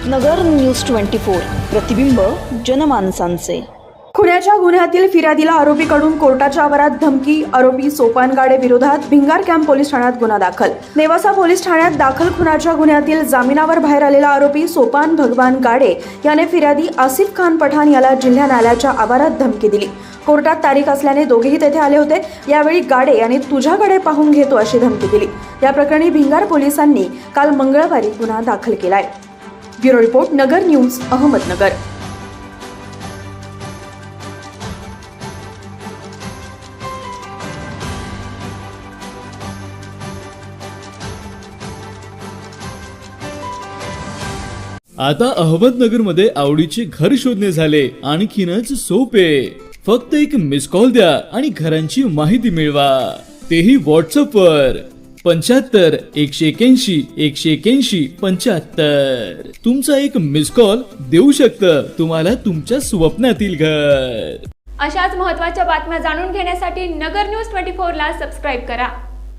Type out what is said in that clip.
नगर news 24 प्रतिबिंब जनमानसांचे। खुनाच्या गुन्ह्यातील फिर्यादीला आरोपीकडून कोर्टाच्या आवारात धमकी। आरोपी सोपान गाडे विरोधात भिंगार कॅम्प पोलीस ठाण्यात गुन्हा दाखल। नेवासा पोलीस ठाण्यात दाखल खुनाच्या गुन्ह्यातील जामिनावर बाहेर आलेला आरोपी सोपान भगवान गाडे याने फिर्यादी आसिफ खान पठाण याला जिल्हा न्यायालयाच्या आवारात धमकी दिली। कोर्टात तारीख असल्याने दोघेही तेथे आले होते। यावेळी गाडे यांनी तुझ्याकडे पाहून घेतो अशी धमकी दिली। या प्रकरणी भिंगार पोलिसांनी काल मंगळवारी गुन्हा दाखल केलाय। ब्युरो रिपोर्ट, नगर न्यूज, अहमदनगर। आता अहमदनगरमध्ये आवडीचे घर शोधणे झाले आणखीनच सोपे। फक्त एक मिस कॉल द्या आणि घरांची माहिती मिळवा, तेही व्हॉट्सअप वर। 75 181 181 75। तुमचा एक मिस कॉल देऊ शकतं तुम्हाला तुमच्या स्वप्नातील घर। अशाच महत्त्वाच्या बातम्या जाणून घेण्यासाठी नगर न्यूज 24 ला सबस्क्राइब करा।